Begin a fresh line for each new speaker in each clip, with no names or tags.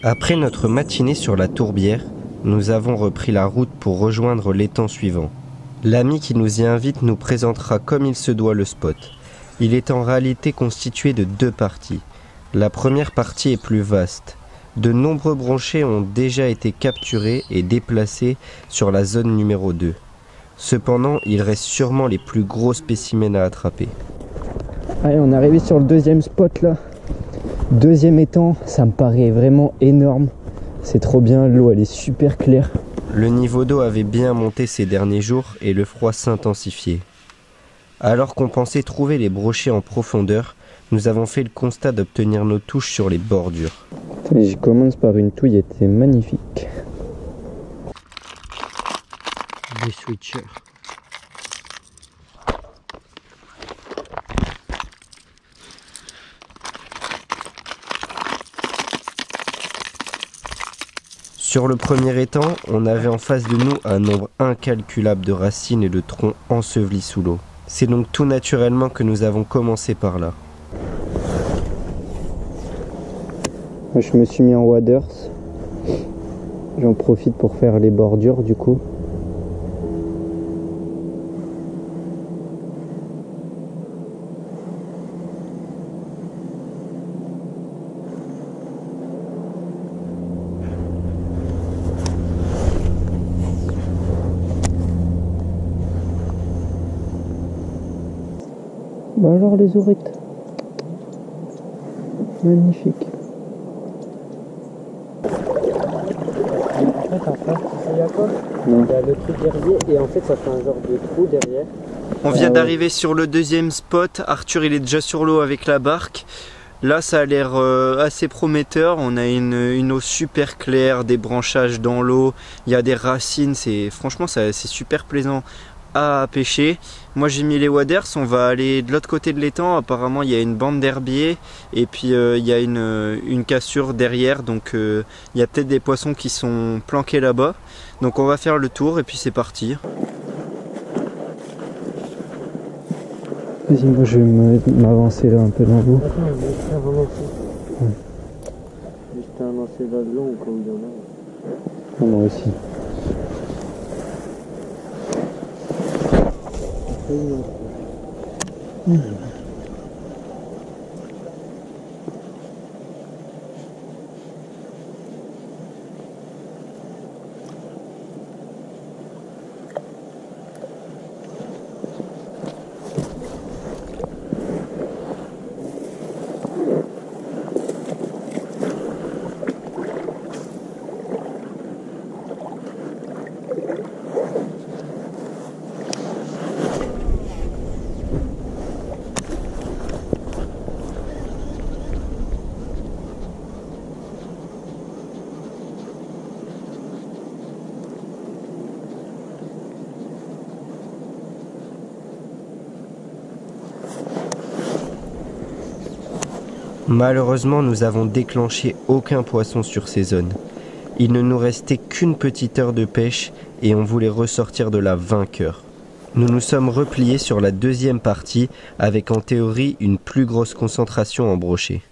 Après notre matinée sur la tourbière, nous avons repris la route pour rejoindre l'étang suivant. L'ami qui nous y invite nous présentera comme il se doit le spot. Il est en réalité constitué de 2 parties. La première partie est plus vaste. De nombreux brochets ont déjà été capturés et déplacés sur la zone numéro 2. Cependant, il reste sûrement les plus gros spécimens à attraper.
Allez, on est arrivé sur le deuxième spot là. Deuxième étang, ça me paraît vraiment énorme. C'est trop bien, l'eau elle est super claire.
Le niveau d'eau avait bien monté ces derniers jours et le froid s'intensifiait. Alors qu'on pensait trouver les brochets en profondeur, nous avons fait le constat d'obtenir nos touches sur les bordures.
Je commence par une touille, elle était magnifique.
Des switchers. Sur le premier étang, on avait en face de nous un nombre incalculable de racines et de troncs ensevelis sous l'eau. C'est donc tout naturellement que nous avons commencé par là.
Je me suis mis en waders. J'en profite pour faire les bordures du coup. Bah alors les oreilles. Magnifique. En fait, il y a quoi? Il y a le truc derrière et en fait ça fait un genre de trou derrière.
On vient d'arriver sur le deuxième spot. Arthur il est déjà sur l'eau avec la barque. Là ça a l'air assez prometteur. On a une eau super claire, des branchages dans l'eau, il y a des racines, franchement c'est super plaisant à pêcher. Moi j'ai mis les waders, on va aller de l'autre côté de l'étang. Apparemment il y a une bande d'herbiers et puis il y a une cassure derrière, donc il y a peut-être des poissons qui sont planqués là-bas. Donc on va faire le tour et puis c'est parti.
Vas-y, moi je vais m'avancer là un peu dans l'eau.
Attends, je vais avancer. Ouais. Juste avancer là-dedans au cas où il y en a.
Moi aussi.
Malheureusement, nous avons déclenché aucun poisson sur ces zones. Il ne nous restait qu'une petite heure de pêche et on voulait ressortir de là vainqueur. Nous nous sommes repliés sur la deuxième partie avec en théorie une plus grosse concentration en brochets.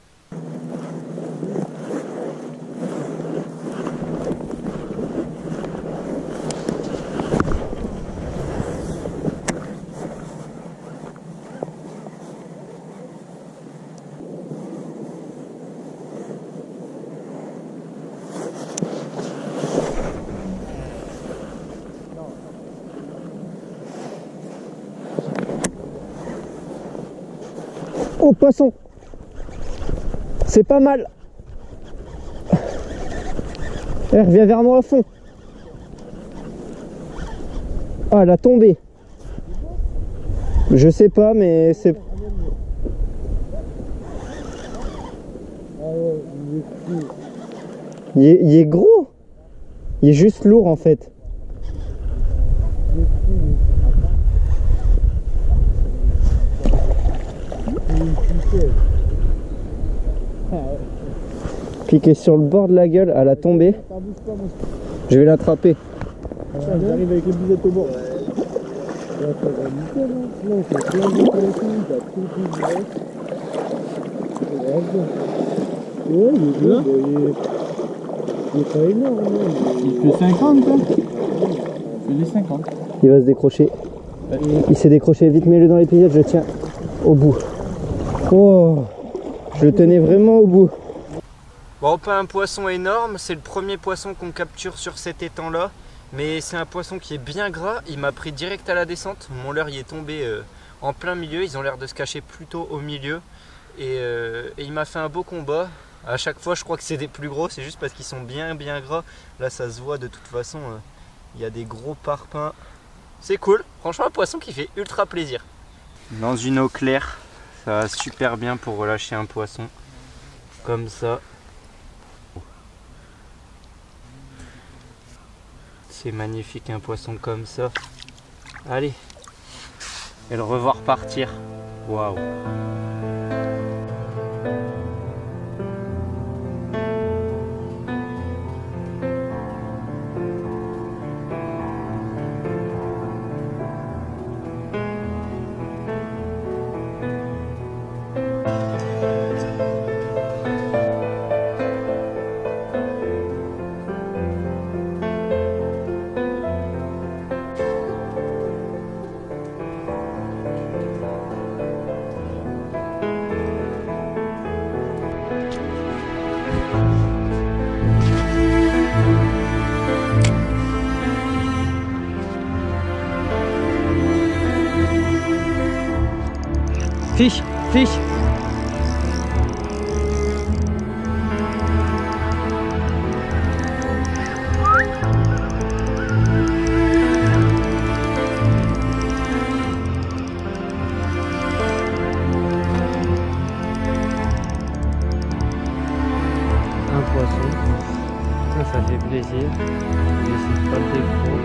Oh, poisson! C'est pas mal! Reviens vers moi à fond! Ah, elle a tombé! Je sais pas, mais c'est... Il est gros! Il est juste lourd en fait. Piqué sur le bord de la gueule, elle a tombé. Je vais l'attraper.
J'arrive avec les boulettes au bord. Ouais, il est bien. Il est pas énorme, hein.
Il fait 50, quoi. Il fait 50.
Il va se décrocher. Il s'est décroché, vite mets-le dans l'épisode, je tiens au bout. Oh, je le tenais vraiment au bout.
Bon, pas un poisson énorme, c'est le premier poisson qu'on capture sur cet étang-là. Mais c'est un poisson qui est bien gras, il m'a pris direct à la descente. Mon leurre y est tombé en plein milieu, ils ont l'air de se cacher plutôt au milieu. Et il m'a fait un beau combat. À chaque fois je crois que c'est des plus gros, c'est juste parce qu'ils sont bien gras. Là ça se voit de toute façon, il y a des gros parpaings. C'est cool, franchement un poisson qui fait ultra plaisir. Dans une eau claire, ça va super bien pour relâcher un poisson. Comme ça. C'est magnifique un poisson comme ça. Allez. Et le revoir partir. Waouh.
Fiche, fiche.
Un poisson. Ça fait plaisir. Je n'hésite pas de découvrir.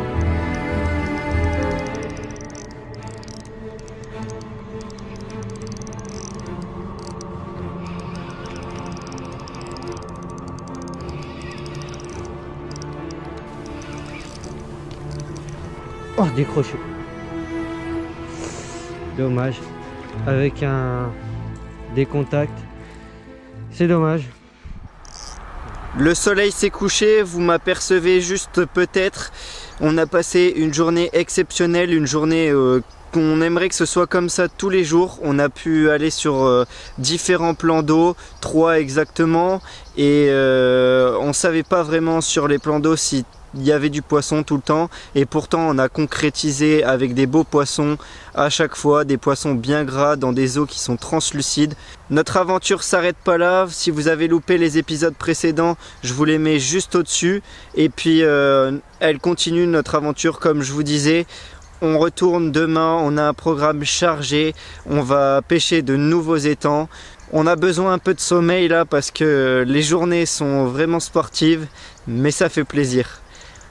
Oh, décroché. Dommage. Avec des contacts. C'est dommage.
Le soleil s'est couché, vous m'apercevez juste peut-être. On a passé une journée exceptionnelle, une journée qu'on aimerait que ce soit comme ça tous les jours. On a pu aller sur différents plans d'eau, 3 exactement, et on savait pas vraiment sur les plans d'eau si il y avait du poisson tout le temps, et pourtant on a concrétisé avec des beaux poissons à chaque fois, des poissons bien gras dans des eaux qui sont translucides. Notre aventure s'arrête pas là. Si vous avez loupé les épisodes précédents, je vous les mets juste au-dessus, et puis elle continue notre aventure comme je vous disais. On retourne demain, on a un programme chargé, on va pêcher de nouveaux étangs. On a besoin un peu de sommeil là parce que les journées sont vraiment sportives, mais ça fait plaisir.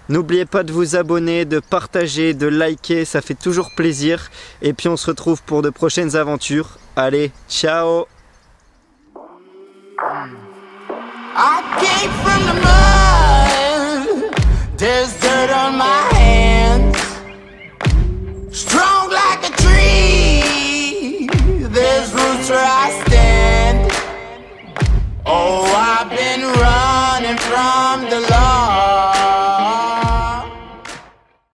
N'oubliez pas de vous abonner, de partager, de liker, ça fait toujours plaisir. Et puis on se retrouve pour de prochaines aventures. Allez, ciao!
I came from the mud, there's dirt on my hands. Strong